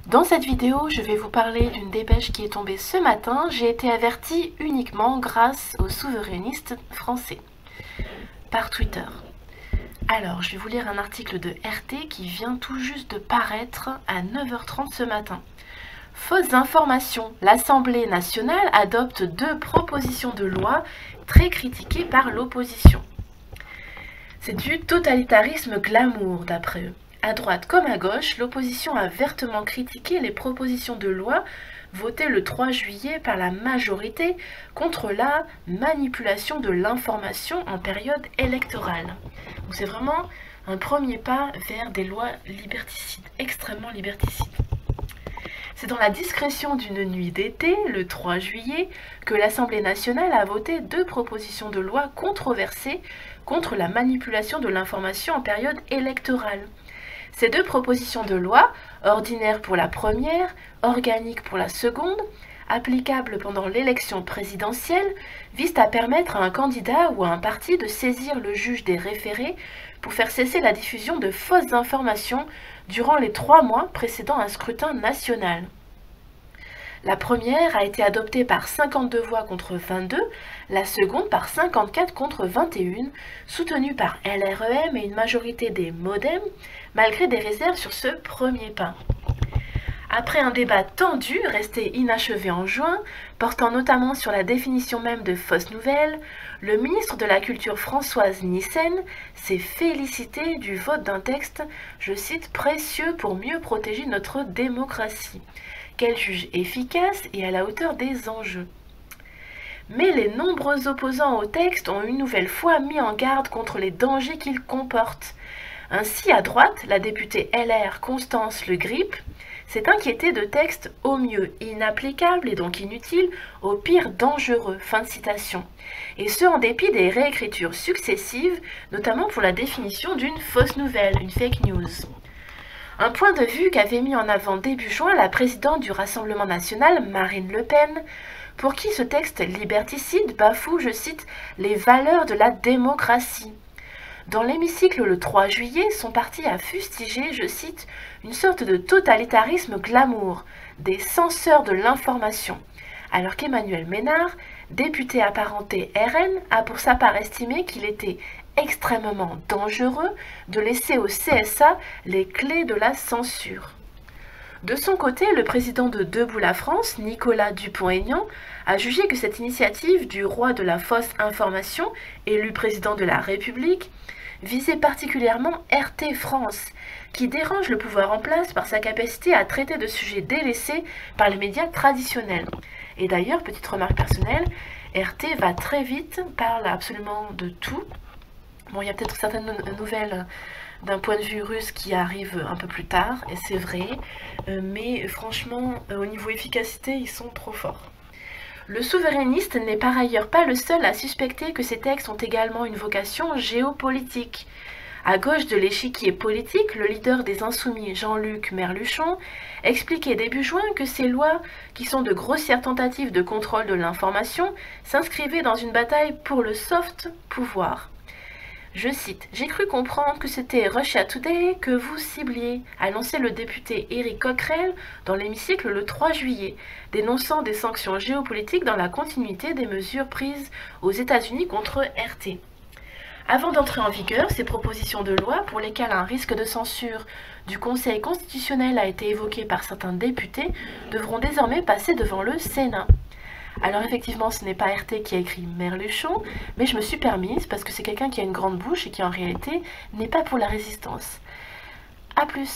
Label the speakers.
Speaker 1: Dans cette vidéo, je vais vous parler d'une dépêche qui est tombée ce matin. J'ai été avertie uniquement grâce aux souverainistes français, par Twitter. Alors, je vais vous lire un article de RT qui vient tout juste de paraître à 9h30 ce matin. Fausses informations. L'Assemblée nationale adopte 2 propositions de loi très critiquées par l'opposition. C'est du totalitarisme glamour, d'après eux. À droite comme à gauche, l'opposition a vertement critiqué les propositions de loi votées le 3 juillet par la majorité contre la manipulation de l'information en période électorale. Donc c'est vraiment un premier pas vers des lois liberticides, extrêmement liberticides. C'est dans la discrétion d'une nuit d'été, le 3 juillet, que l'Assemblée nationale a voté 2 propositions de loi controversées contre la manipulation de l'information en période électorale. Ces 2 propositions de loi, ordinaires pour la première, organiques pour la seconde, applicables pendant l'élection présidentielle, visent à permettre à un candidat ou à un parti de saisir le juge des référés pour faire cesser la diffusion de fausses informations durant les 3 mois précédant un scrutin national. La première a été adoptée par 52 voix contre 22, la seconde par 54 contre 21, soutenue par LREM et une majorité des Modem, malgré des réserves sur ce premier pas. Après un débat tendu, resté inachevé en juin, portant notamment sur la définition même de fausses nouvelles, le ministre de la Culture Françoise Nyssen s'est félicité du vote d'un texte, je cite, « précieux pour mieux protéger notre démocratie », qu'elle juge efficace et à la hauteur des enjeux. Mais les nombreux opposants au texte ont une nouvelle fois mis en garde contre les dangers qu'il comporte. Ainsi, à droite, la députée LR Constance Le Grip s'est inquiétée de textes au mieux inapplicables et donc inutiles, au pire dangereux. Fin de citation. Et ce, en dépit des réécritures successives, notamment pour la définition d'une fausse nouvelle, une fake news. Un point de vue qu'avait mis en avant début juin la présidente du Rassemblement national, Marine Le Pen, pour qui ce texte liberticide bafoue, je cite, « les valeurs de la démocratie ». Dans l'hémicycle le 3 juillet, son parti a fustigé, je cite, « une sorte de totalitarisme glamour, des censeurs de l'information », alors qu'Emmanuel Ménard, député apparenté RN, a pour sa part estimé qu'il était extrêmement dangereux de laisser au CSA les clés de la censure. De son côté, le président de Debout la France, Nicolas Dupont-Aignan, a jugé que cette initiative du roi de la fausse information, élu président de la République, visait particulièrement RT France, qui dérange le pouvoir en place par sa capacité à traiter de sujets délaissés par les médias traditionnels. Et d'ailleurs, petite remarque personnelle, RT va très vite, parle absolument de tout. Bon, il y a peut-être certaines nouvelles d'un point de vue russe qui arrivent un peu plus tard, et c'est vrai, mais franchement, au niveau efficacité, ils sont trop forts. Le souverainiste n'est par ailleurs pas le seul à suspecter que ces textes ont également une vocation géopolitique. À gauche de l'échiquier politique, le leader des Insoumis, Jean-Luc Merluchon, expliquait début juin que ces lois, qui sont de grossières tentatives de contrôle de l'information, s'inscrivaient dans une bataille pour le soft pouvoir. Je cite, « J'ai cru comprendre que c'était Russia Today que vous cibliez », annonçait le député Éric Coquerel dans l'hémicycle le 3 juillet, dénonçant des sanctions géopolitiques dans la continuité des mesures prises aux États-Unis contre RT. Avant d'entrer en vigueur, ces propositions de loi, pour lesquelles un risque de censure du Conseil constitutionnel a été évoqué par certains députés, devront désormais passer devant le Sénat. Alors effectivement, ce n'est pas RT qui a écrit Merluchon, mais je me suis permise parce que c'est quelqu'un qui a une grande bouche et qui en réalité n'est pas pour la résistance. A plus.